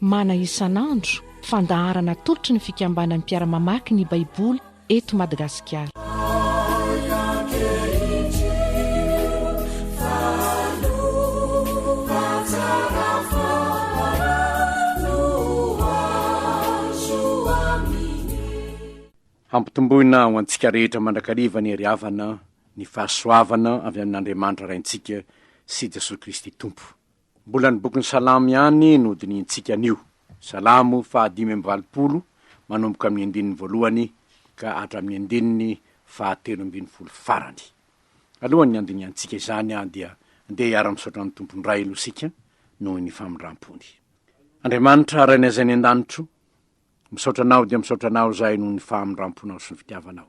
Mana isan'andro fandaharana tolotry ny fikambanan'ny mpiara-mamaky ny baiboly eto Madagasikara. Hampitomboina ho antsika rehetra mandrakariva ny heriavana ny fahasoavana avy amin'Andriamanitra raintsika sy Jesosy Kristy Tompo. Mbola ny bokin'ny Salamo ihany no diniantsika anio. Salamo 520 manomboka amin'ny andininy voalohany ka hatramin'ny andininy 720 farany. Alohan'ny andiniantsika izany dia andeha hiara-misaotra amin'ny tompony ray aloha sika noho ny famindram-pony. Andriamanitra rainay izay ny an-danitro, misaotranao dia misaotranao zay noho ny famindram-ponao sy ny fitiavanao.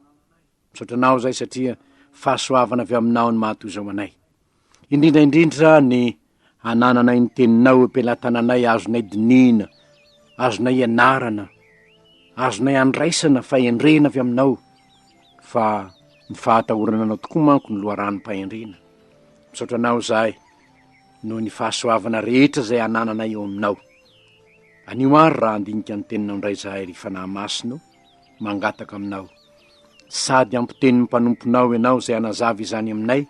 Misaotranao zay satria fahasoavana avy aminao ny mahatoy zao anay. Indrindraindrindra ny anananay ny teninao ampelantananay, azonay dinina, azonay ianarana, azonay andraisana fahendrena avy aminao, fa ny fahatahorana anao tokoa manko ny loharanom-pahendrena. Misaotranao zay noho ny fahasoavana rehetra zay anananay eo aminao. Anio ary raha andinika ny teninao ndray zahay ry fanahy masino mangataka aminao, sady ampitenin'ny mpanomponao ianao zay anazavy izany aminay,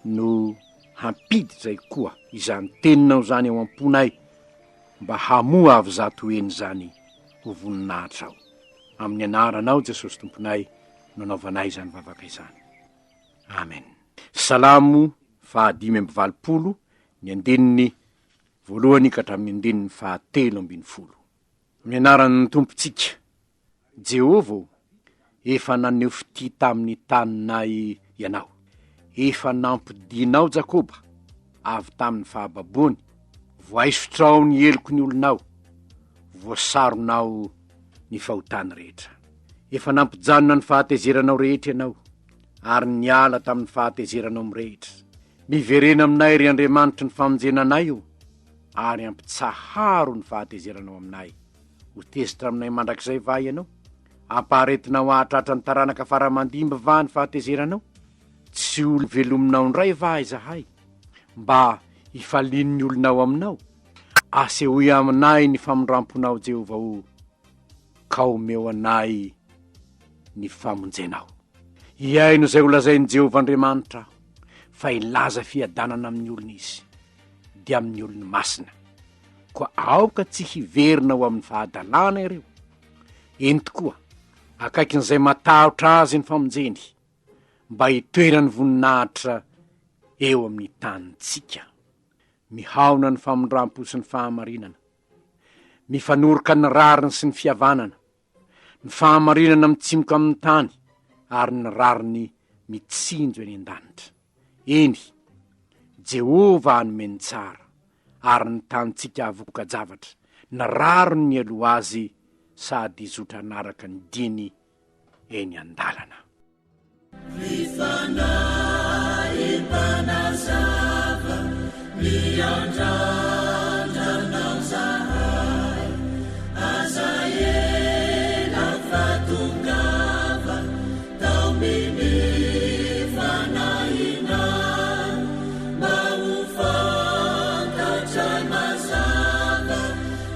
no hampidy zay koa izany teninao zany eo am-ponay, mba hamoa avy zato eny zany ho voninahitra ao. Amin'ny anaranao Jesosy Tomponay no anaovanay izany vavaka izany. Amen. Salamo 520 ny andininy voalohany ka hatramin'ny andininy 720. Amin'ny anaran'ny Tompontsika Jehova, efa naneho fity tamin'ny taninay ianao, efa nampidinao Jakoba avy tamin'ny fahababony, voaisotrao ny eloko ny olonao, voasaronao ny fahotany rehetra. Efa nampijanona ny fahatezeranao rehetra ianao, ary niala tamin'ny fahatezeranao mirehetra. Miverena aminay ry Andriamanitra ny famonjenanay io, ary ampitsaharo ny fahatezeranao aminay. Ho tezitra aminay mandrakizay va ianao? Ampaharetinao ahatratra ny taranaka faramandimba va ny fahatezeranao? Tsy olo velominao ndray va izahay, mba hifalin'ny olonao aminao? Asehoy aminay ny famindramponao Jehova o, ka omeo anay ny famonjenao. Iaino zay olazain'i Jehova Andriamanitra, fa ilaza fiadanana amin'ny olona izy, dia amin'ny olona masina. Koa aoka tsy hiverina ho amin'ny fahadalana ireo. Eny tokoa, akaikin'izay matahotra azy ny famonjeny, mba hitoerany voninahitra eo amin'ny tanintsika. Mihaona ny famindrampo sy ny fahamarinana, mifanoroka ny rariny sy ny fihavanana, ny fahamarinana mitsimoka amin'ny tany, ary ny rariny mitsinjo eny an-danitra. Eny, Jehova hanomeny tsara, ary ny tanintsika avoka-javatra, ny rariny ny aloha azy, sady izotra anaraka ny diny eny an-dalana. Rifanay mpanazava, miandrandrana zahay, aza ela fatongava, tao mimifanahina, mba ho fantatra mazava,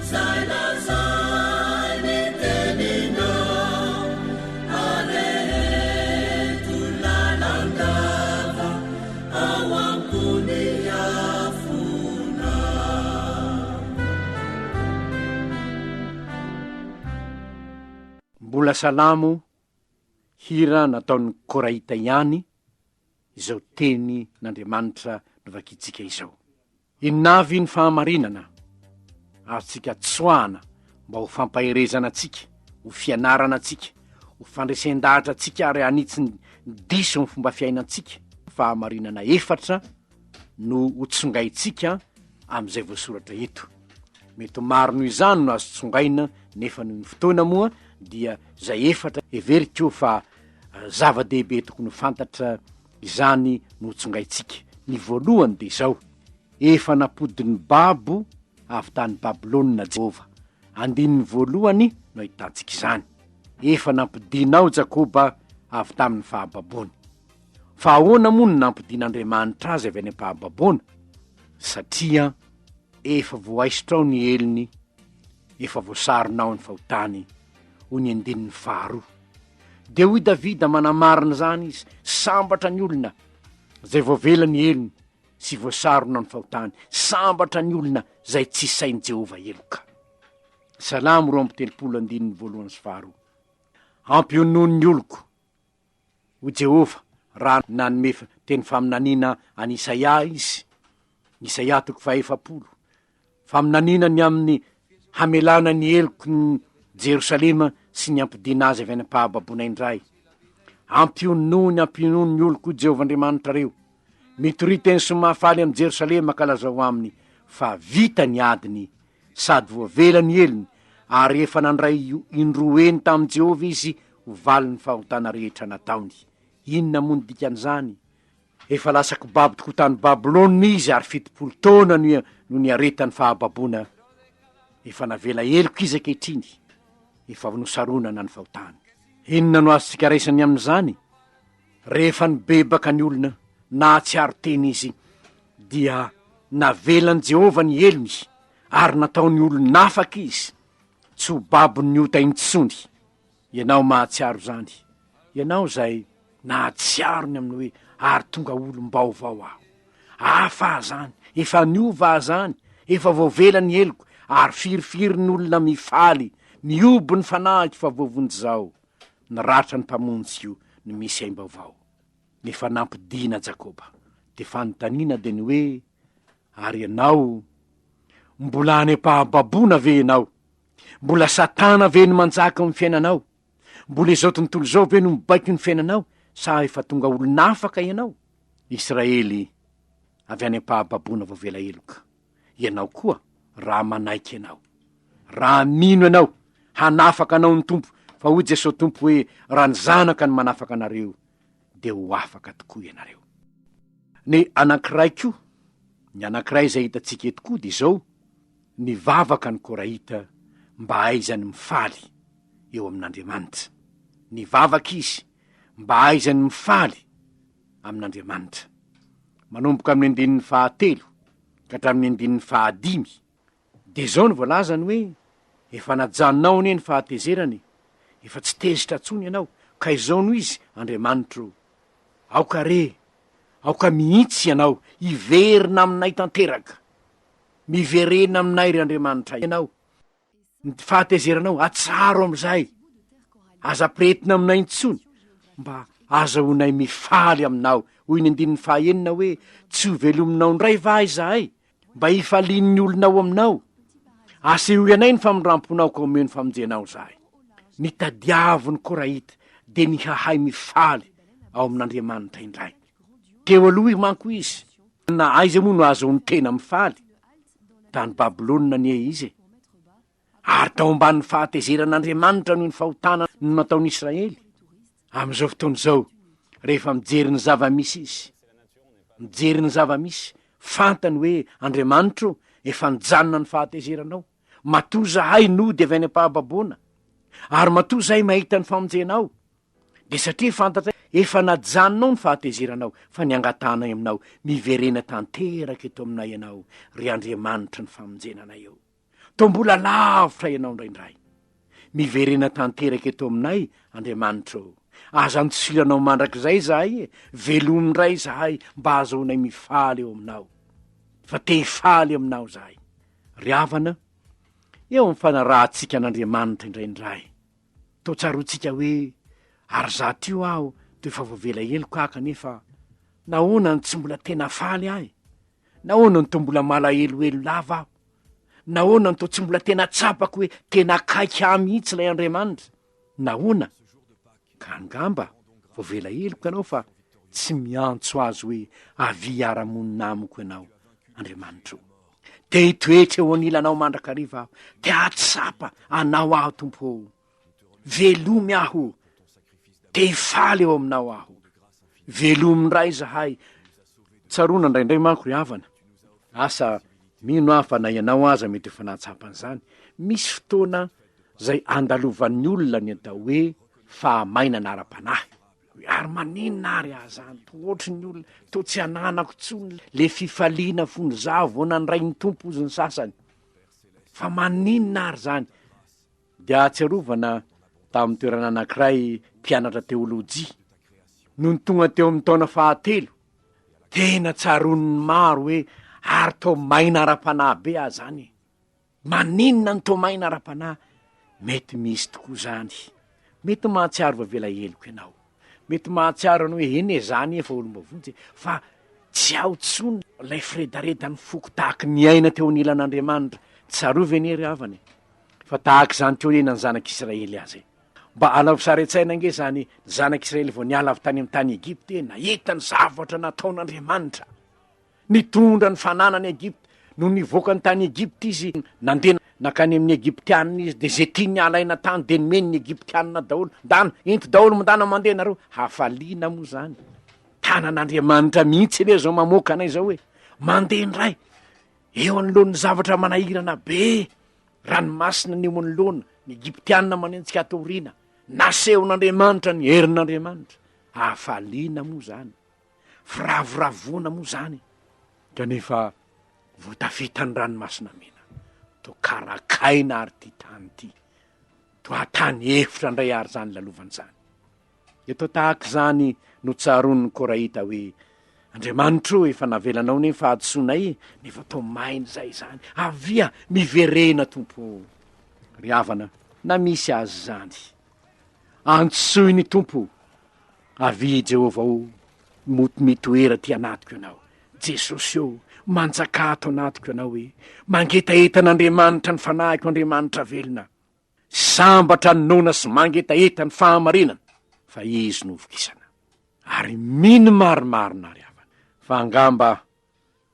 zay lazay ny teninao, areto lalangava, ao ambony afona. Mbola salamo, hira nataon'ny Koraita ihany, izao teny n'Andriamanitra novakitsika izao. Inavy ny fahamarinana, azontsika tsoahana mba ho fampaherezana atsika, ho fianarana atsika, ho fandresen-dahatra atsika, ary anitsy ny diso ny fomba fiainantsika. Fahamarinana efatra no hotsongaitsika amin'izay voasoratra eto. Mety maro noho izany no azo tsongaina, nefa noho ny fotoana moa dia zay efatra everiko fa zava-dehibe tokony fantatra izany no tsongaitsika. ny voalohany de zao: efa napodin'ny babo avy tany Babilôna Jehova. Andininy voalohany no ahitantsika izany: efa nampidinao Jakoba avy tamin'ny fahababony. Fa ahoana moa no nampidin'Andriamanitra azy avy any am-pahababona? Satria efa voaisitrao ny eliny, efa voasaronao ny fahotany ho ny andinin'ny faharoa. De hoy Davida manamarina zany izy: sambatra ny olona zay voavela ny eliny sy voasarona ny fahotany, sambatra ny olona zay tsy sain'i Jehova eloka. Salamo 2:1-2. Ampionony ny oloko ho Jehova raha nanome teny faminaniana any Isaia izy, Isaia 40. Faminaniana ny amin'ny hamelana ny eloko ny Jerosalema sy ny ampidina azy avy any am-pahababona indray. Ampionony ny oloko Jehova Andriamanitra reo, mitorita ny somafaly amin'ny Jerosalema ka lazao aminy fa vita ny adiny sady voavela ny eliny, ary efa nandray indroeny tamin'i Jehova izy ho valiny fahotana rehetra nataony. Inona moa ny dikan'izany? Efa lasaky babo toko tany Babilôna izy, ary 70 taona no ny aretany fahababona. Efa navela eloko izy ankehitriny, efa nosaronana ny fahotany. Inona no azontsika raisany amin'izany? Rehefa nibebaka ny olona na tsy aro teny izy, dia navelany Jehova ny elony, ary nataony olona nafaka izy, tsy ho babony ota intsony. Ianao mahatsiaro zany, ianao zay nahatsiaro ny amin'ny hoe ary tonga olom-baovao aho. Afa zany, efa niova zany, efa voavela ny eloko, ary firifiry ny olona mifaly, miobo ny fanahy fa voavonjy zao, ny ratra ny mpamonjy io ny misy aim-baovao. Nefa nampidina Jakoba, de fanontaniana de ny hoe: ary ianao mbola any am-pahababona ve ianao? Mbola Satana ve no manjaka ny fiainanao? Mbola izao tontolo zao ve no mibaiko ny fiainanao? Sa efa tonga olon'afaka ianao? Israely avy any am-pahababona voavela eloka. Ianao koa raha manaiky ianao, raha mino ianao hanafaka anao ny tompo, fa hoy Jesosy tompo hoe raha ny zanaka ny manafaka anareo de ho afaka tokoa ianareo. Ny anankiray koa, ny anankiray zay hitantsika eto koa de zao: ny vavaka ny Korahita mba aizany mifaly eo amin'Andriamanitra. Ny vavaka izy mba aizany mifaly amin'Andriamanitra. Manomboka amin'ny andinin'ny 3 ka hatramin'ny andinin'ny 5, de zao ny voalazany hoe efa najanonao anie ny fahatezerany, efa tsy tezitra tsony ianao, ka izao no izy Andriamanitra, aoka re, aoka mihitsy ianao, iverina aminay tanteraka, miverena aminay ry Andriamanitra ianao. Ny fahatezeranao atsaro am'izay, aza piretina aminay intsony, mba azahoanay mifaly aminao. Hoy ny andinin'ny 9 hoe tsy ho velominao ndray va izahay, mba hifalian'ny olonao aminao, aseho ianay ny famindramponao ka omeo ny famonjenao zahay. Nitadiavo ny Korahita de ny hahay mifaly ao amin'Andriamanitra indray. Teo aloha manko izy, na aiza moa no azo ny tena mifaly? Tany Babilôna nie izy, ary tao ambanin'ny fahatezeran'Andriamanitra noho ny fahotana no nataon'ny Israely. Am'izao fotoana zao, rehefa mijery ny zava-misy izy, mijery ny zava-misy, fantany hoe Andriamanitra efa nijanona ny fahatezeranao, matoa zahay nody avy any am-pahababona, ary matoa zahay mahita ny famonjenao. De satria fantatra efa najanonao ny fahatezeranao, fa niangatanay aminao, miverena tanteraka eto aminay ianao, ry Andriamanitra ny famonjenanay eo. To mbola lavitra ianao ndraindray, miverena tanteraka eto aminay Andriamanitra. Aza ntsilanao mandrak'izay zahay, velomindray zahay mba azahoanay mifaly eo aminao, fa te hifaly aminao zahay. Ry havana, eo amin'ny fanarahantsika an'Andriamanitra indraindray, to tsarotsika hoe ary zato io aho to efa voavela eloka kanefa nahoana ny tsy mbola tena faly ahy? Nahoana ny to mbola malaheloelo lava aho? Nahoana ny to tsy mbola tena tsapako hoe tena kaika mihitsy lay Andriamanitra? Nahoana? Ka angamba voavela eloka ianao fa tsy miantso azy hoe avy ara-monina amiko ianao Andriamanitra. Te hitoetra eo anilanao mandrakariva aho, te atsapa anao aho tompo, velomy aho, te hifaly eo aminao aho, velomindray zahay, tsaroana indraindray manko ry havana asa mino afa na ianao aza mety efa nahatsapan'izany misy fotoana zay andalovan'ny olona ny atao hoe fahamaina anara-panahy ary maninona ary ahzany to ohatry ny olona to tsy ananako tsony le fifaliana fony za vo nandray ny tompo ozy ny sasany fa maninona ary zany dia atsiarovana tamin'ny toerana anankiray mpianatra teolojia no ny tonga teo amin'ny taona fahatelo tena tsaron'ny maro hoe ary to maina ara-panahy be ah zany maninona ny to maina ara-panahy mety misy tokoa zany mety mahatsiaro vavela heliko ianao mety mahatsiaro any hoe eny e zany efa olombavonjy fa tsy ao tsony lay firedaretany foko tahaky ny aina teo anilan'andriamanitra tsarova eny ry havany fa tahaky zany teo ena ny zanak'Israely azy mba alavosarintsaina nge zany zanak'Israely vao niala avy tany amin'ny tany Egipta nahita ny zavatra nataon'andriamanitra nitondra ny fananany Egipta no nivoaka ny tany Egipta izy nandeha nakany amin'ny Egiptianina izy de zay tia ny alaina tany de nomeny ny Egiptianina daholo ndana ento daholo mandana mandeha nareo hafaliana moa zany tanan'andriamanitra mihitsy le zao mamoaka anay zao hoe mandeha ndray eo anoloan'ny zavatra manahirana be ranomasina ny eo anoloana ny Egiptianina manentsika atoriana nasehon'andriamanitra ny herin'andriamanitra hafaliana moa zany firavoravona moa zany kanefa votafitany ranomasina mena to karakaina ary ty tany ty to atany efitra ndray ary zany lalovany zany eto tahaka zany no tsaron'ny Koraita hoe andriamanitra o efa navelanao ne fahadosoanay nefa to mainy zay zany avia miverena tompo ry havana na misy azy zany antsoy ny tompo avia Jehova o mitoera ty anatiko ianao Jesosy o manjaka ato anatiko ianao hoe mangetaetan'andriamanitra ny fanahiko andriamanitra velona sambatra ny nona sy mangetaeta ny fahamarinana fa izy no vokisana ary mino marimarina ry havana fa angamba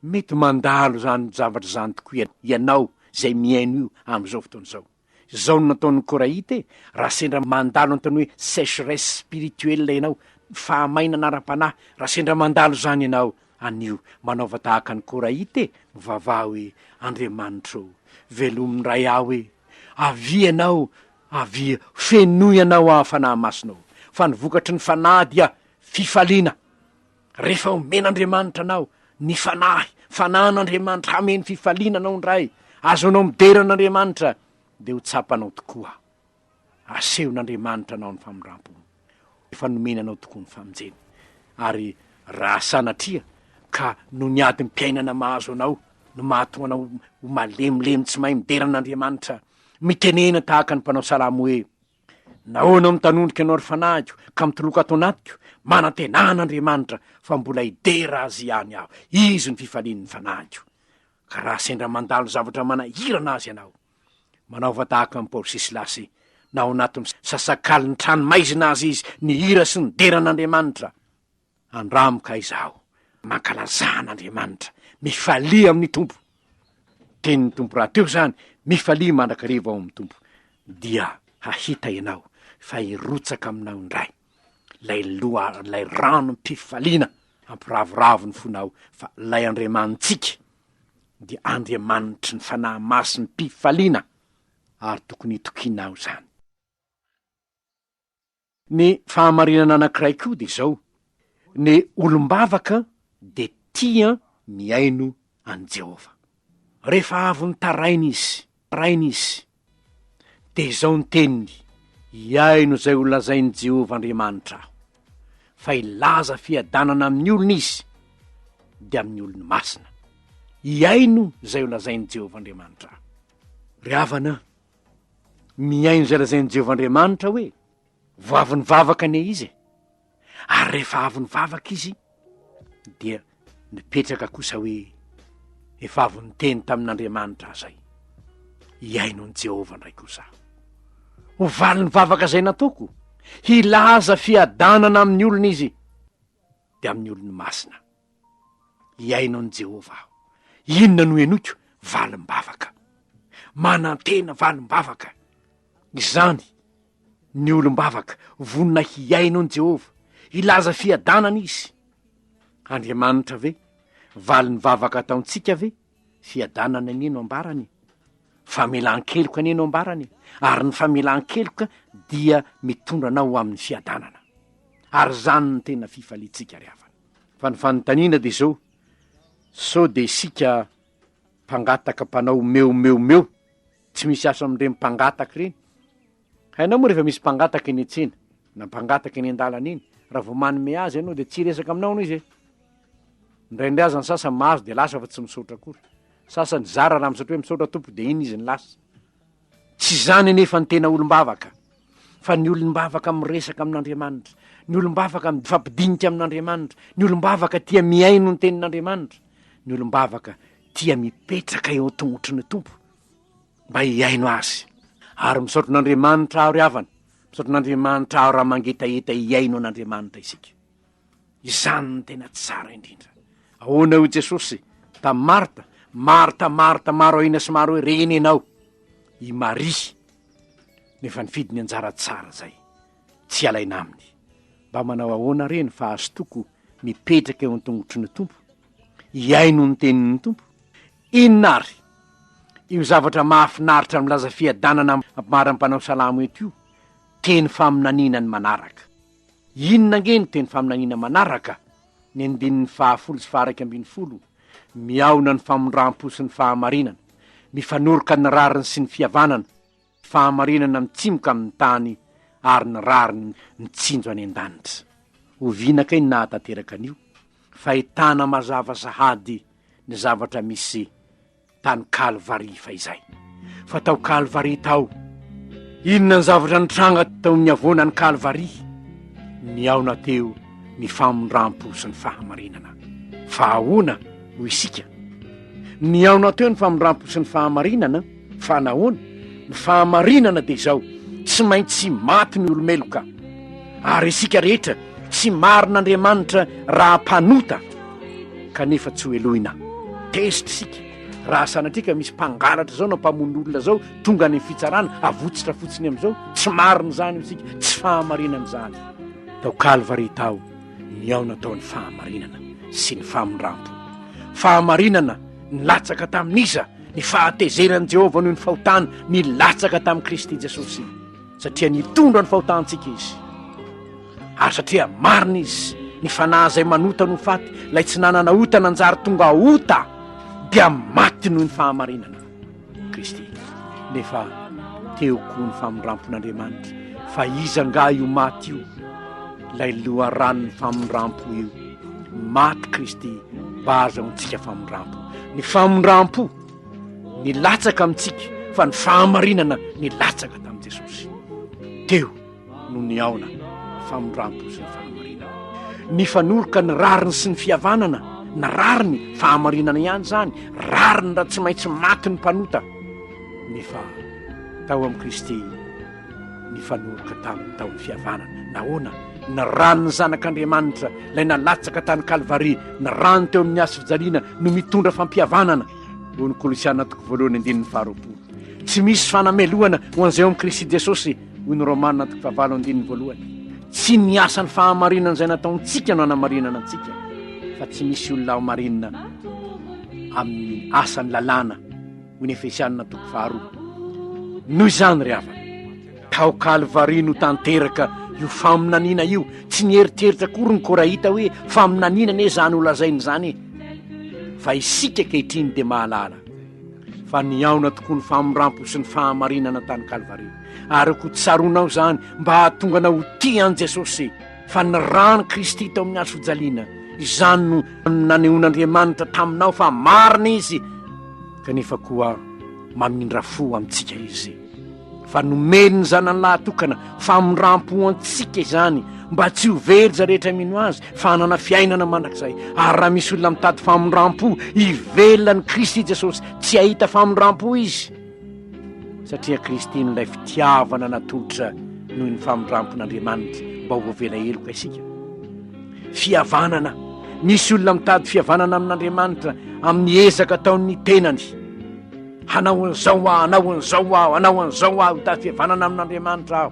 mety mandalo zany zavatra zany tokoa ianao zay miaino io am'izao fotoana zao zao no nataon'ny Koraita raha sendra mandalo antany hoe sécheresse spirituelle ianao fahamaina anara-panahy raha sendra mandalo zany ianao anio manaova tahaka ny Koraita mivavah hoe andriamanitra o velominy ray aho hoe avia anao avia fenoy anao ahafanahy masinao fa nivokatry ny fanahy dia fifaliana rehefa omen'andriamanitra anao ny fanahyn'andriamanitra hameny fifaliana anao ndray azonao mideran'andriamanitra de ho tsapanao tokoa asehon'andriamanitra anao ny famindram-pony efa nomenanao tokoa ny famonjeny ary raha sanatria ka no niady mpiainana mahazo anao no mahatonga anao ho malemilemy tsy mahay mideran'andriamanitra mitenena tahaka ny mpanao salamo hoe nahoana mitanondrika anao ry fanahiko ka mitoloka ato anatiko manantenan'andriamanitra fa mbola idera azy ihany aho izy ny fifalian'ny fanahiko ka raha sendra mandalo zavatra manahirana azy ianao manaova tahaka amin'ny Paoly sy Silasy na ao anatin'ny sasakaly ny trano maizina azy izy ny hira sy ny deran'andriamanitra andramoka izaho mankalazan'andriamanitra mifalia amin'ny tompo tenin'ny tompo raha teo zany mifalia mandrakariva ao amin'ny tompo dia hahita ianao fa hirotsaka aminao indray lay rano mpifaliana ampiravoravo ny fonao fa lay andriamanitsika dia andriamanitry ny fanahy masy ny mpifaliana ary tokony itokinao zany ny fahamarinana anankiray koa de zao ny olombavaka de tia miaino an Jehova rehefa avy ny taraina izy de zao ny teniny iaino zay olazainy Jehova Andriamanitra aho fa ilaza fiadanana amin'ny olona izy de amin'ny olony masina iaino zay olazainy Jehova Andriamanitra aho ry havana miaino zay lazainy Jehova Andriamanitra hoe voavy ny vavaka ane izy ary rehefa avy ny vavaka izy dia nipetraka kosa hoe efa avy ny teny tamin'Andriamanitra zay iaino ny Jehova ndray kosa ho valy ny vavaka zay nataoko hilaza fiadanana amin'ny olona izy de amin'ny olony masina iaino ny Jehova aho inona no enoiko valim-bavaka manantena valim-bavaka izany ny olom-bavaka vonina hiaino ny Jehova hilaza fiadanana izy Andriamanitra ve valiny vavaka ataontsika ve fiadanana aneno ambarany famelan-keloka aneno ambarany ary ny famelan-keloka dia mitondranao amin'ny fiadanana ary zany ny tena fifalitsika ry havana fa ny fanontaniana de zao so de isika mpangataka mpanao meomeo tsy misy asa am'ireny mpangataka reny hainao moa rehefa misy mpangataka eny an-tsena na mpangataka eny an-dalana iny raha vo manome azy ianao de tsy resaka aminao no izy indraindray azy ny sasany mahazo de lasa fa tsy misaotra akory sasany zara raha misaotra hoe misaotra tompo de iny izy ny lasa tsy zany nefa ny tena olombavaka fa ny olombavaka miresaka amin'Andriamanitra ny olombavaka mifampidinika amin'Andriamanitra ny olombavaka tia miaino ny tenin'Andriamanitra ny olombavaka tia mipetraka eo an-tongotry ny tompo mba hiaino azy ary misaotra n'Andriamanitra aho ry havana misaotra n'Andriamanitra aho raha mangetaeta hiaino an'Andriamanitra isika izany ny tena tsara indrindra ahoana ho Jesosy ta Marta maro ahina sy maro hoe reny ianao i Maria nefa ny fidiny anjara tsara zay tsy alaina aminy mba manao ahoana reny fa azo toko mipetraka eo an-tongotry ny tompo hiaino ny tenin'ny tompo inona ary io zavatra mahafinaritra milaza fiadanana mara-mpanao salamo eto io teny faminaniana ny manaraka inona nge ny teny faminaniana manaraka ny andinin'ny 112 miaona ny famondram-po sy ny fahamarinana mifanoroka ny rariny sy ny fihavanana fahamarinana mitsimoka amin'ny tany ary ny rariny mitsinjo any an-danitra ovinaka iny nahatanteraka an'io fahitana mazava sahady ny zavatra misy tany Kalvari fa izay fa tao Kalvari tao inona ny zavatra nitranga tao ny avoana ny Kalvari miaona teo ny famondram-po sy ny fahamarinana fa ahoana ho isika niaona teo ny famondram-po sy ny fahamarinana fa nahoana ny fahamarinana de zao tsy maintsy maty ny olomeloka ary isika rehetra tsy marin'Andriamanitra raha mpanota kanefa tsy hoelohina tezitra isika raha sanatrika misy mpangalatra zao na mpamono olona zao tonga ny fitsarana avotsitra fotsiny am'izao tsy marina zany isika tsy fahamarinana zany tao Kalvari tao niaona tao ny fahamarinana sy ny famondram-po fahamarinana nilatsaka tamin'iza ny fahatezeran'i Jehova noho ny fahotana nilatsaka tamin'i Kristy Jesosy satria nitondra ny fahotantsika izy ary satria marina izy ny fanahy zay manota no faty lay tsy nanana ota nanjary tonga ota dia maty noho ny fahamarinana Kristy nefa teo koa ny famondrampon'Andriamanitra fa iza nga io maty io lay loharan'ny famondrampo io maty Kristy mba azaontsika famondrampo ny famondrampo nilatsaka amintsika fa ny fahamarinana nilatsaka tamin'i Jesosy teo no niaona famondrampo sy ny fahamarinana ny fanoroka ny rariny sy ny fihavanana na rariny fahamarinana ihany zany rariny raha tsy maintsy maty ny mpanota nefa tao amin'i Kristy ny fanoroka taminy tao ny fihavanana nahoana na ranony zanak'Andriamanitra lay nalatsaka tany Kalvari na rano teo amin'ny asy fijaliana no mitondra fampihavanana ho ny Kolosiana 1:2 tsy misy fanamelohana ho an'izay amin'i Kristy Jesosy ho ny Romana 9:1 tsy ny asan'ny fahamarinana izay nataontsika no hanamarinana antsika fa tsy misy olona ho marinana amin'ny asan'ny lalàna ho ny Efesianina 2:2 noho izany ry havana tao Kalvari no tanteraka io faminaniana io tsy nieritreritra kory ny korahita hoe faminaniana ne zany ho lazainy zany fa isika kehitriny de mahalala fa niaona tokoa ny famondrampo sy ny fahamarinana tany Kalvari ary ko tsaronao zany mba hahatonga ho tia an' Jesosy fa ny rano Kristy tao amin'ny azo fijaliana izany no nanehoan'Andriamanitra taminao fa marina izy kanefa koa mamindra fo amintsika izy fa nomeny ny zanany lahatokana famondrampo antsika izany mba tsy ho very za rehetra mino azy fa hanana fiainana mandrakizay ary raha misy olona mitady famondrampo ivelany Kristy Jesosy tsy ahita famondrampo izy satria Kristy nolay fitiavana natolotra noho ny famondrampon'Andriamanitra mba ho voavela heloka isika fihavanana misy olona mitady fihavanana amin'Andriamanitra amin'ny ezaka ataon'ny tenany hanao an'izao aho mitady fihavanana amin'Andriamanitra aho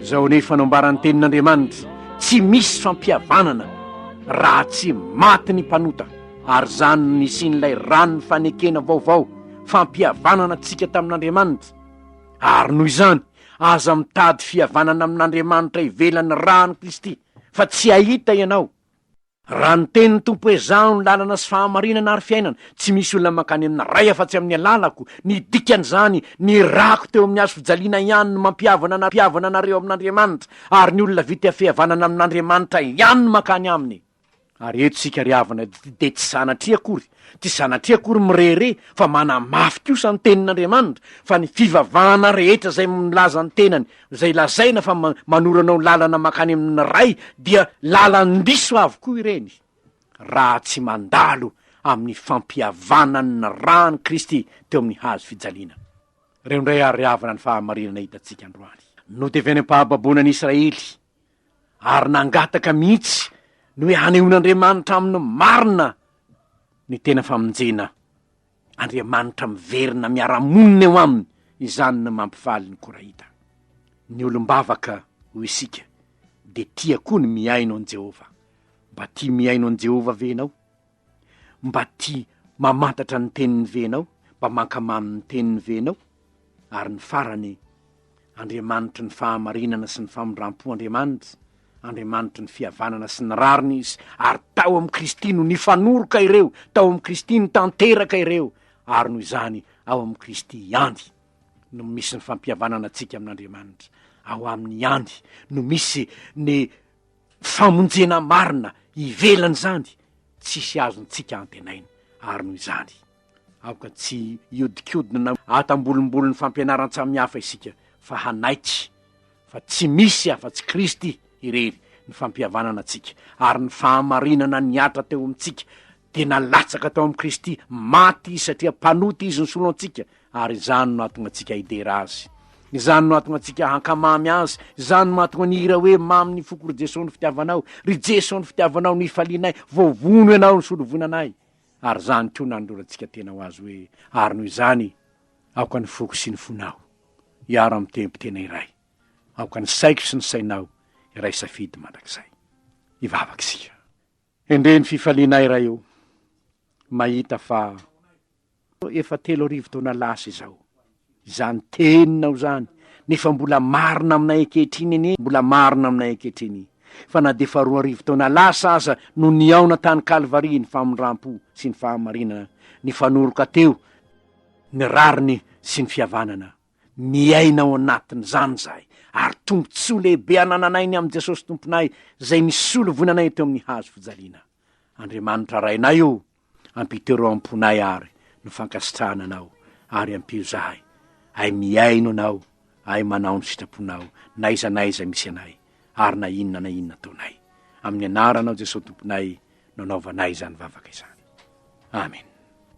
zao nefa fanambaran'ny tenin'Andriamanitra tsy misy fampihavanana raha tsy maty ny mpanota ary zany nisian'ilay ranony fanekena vaovao fampihavanana antsika tamin'Andriamanitra. Ary noho izany aza mitady fihavanana amin'Andriamanitra ivelan'ny rany Kristy, fa tsy ahita ianao. Raha ny tenin'ny tompo hoe zaho ny lalana sy fahamarinana ary fiainana, tsy misy olona mankany amina ray afa-tsy amin'ny alalako. Ny dikan'izany ny rako teo amin'ny hazo fijaliana ihany no mampihavana anareo amin'Andriamanitra, ary ny olona vita fihavanana amin'Andriamanitra ihany no mankany aminy. Ary eto sika ry havana de tsy sanatria akory mirere, fa manamafy kosa ny tenin'Andriamanitra, fa ny fivavahana rehetra zay milaza ny tenany, zay lazaina fa manoranao lalana mankany amin'ny ray, dia lalan-diso avokoa ireny, raha tsy mandalo amin'ny fampihavanany rany Kristy teo amin'ny hazo fijaliana. Reo ndray ary havana ny fahamarinana hitantsika androany. No teveny am-pahababonan'i Israely ary nangataka mihitsy no hoe hanehoan'Andriamanitra amin'ny marina ny tena famonjena. Andriamanitra miverina miara-monina eo aminy, izany no mampifaly ny Korahita. Ny olombavaka ho isika de tia koa ny miaino an Jehova. Mba tia miaino an Jehova venao, mba tia mamantatra ny teniny venao, mba mankamamy ny teniny venao. Ary ny farany, Andriamanitra ny fahamarinana sy ny famondram-po Andriamanitra ny fihavanana sy ny rariny izy, ary tao amin'ny Kristy no nifanoroka ireo, tao amin'ny Kristy no tanteraka ireo, ary noho izany ao amin'ny Kristy ihany no misy ny fampihavanana antsika amin'Andriamanitra. Ao amin'ny ihany no misy ny famonjena marina ivelany zany, tsisy azontsika antenaina. Ary noho izany aoka tsy iodikodina atambolombolon'ny fampianaran-tsamihafa isika, fa hanaitsy fa tsy misy afa-tsy Kristy irery ny fampihavanana antsika, ary ny fahamarinana niatra teo amintsika de nalatsaka tao amin'ny Kristy, maty satria mpanoty izy ny solo antsika, ary izany no atonga antsika hidera azy, izany no atonga antsika hankamamy azy, izany no atonga nihira hoe mamy ny foko ry Jesosy ny fitiavanao, ry Jesosy ny fitiavanao ny falianay, voavono ianao ny solovonanay. Ary zany koa nandrorantsika tena ho azy hoe, ary noho izany aoka ny foko sy ny fonao hiaro amin'ny tempo tena iray, aoka ny saiko sy ny sainao iray safidy mandrakizay. Ivavaka sika endre ny fifalianay iray eo, mahita fa efa 3 taona lasa izao izany teninao zany, nefa mbola marina aminay ankehitriny eny, mbola marina aminay ankehitriny, fa na de fa 2 taona lasa aza no niaona tany Kalvari ny famondram-po sy ny fahamarinana, ny fanoroka teo ny rariny sy ny fihavanana. Miainao anatiny zany zahay, ary tombontsoa lehibe anananay ny amin'ny Jesosy tomponay, zay nisolo vonanay teo amin'ny hazo fijaliana. Andriamanitra rainay io, ampitero amponay ary no fankasitrahana anao, ary ampio zahay, ay miaino anao, ay manao ny sitraponao, naiza misy anay, ary na inona taonay. Amin'ny anaranao Jesosy tomponay, nanaovanay izany vavaka izany. Amen.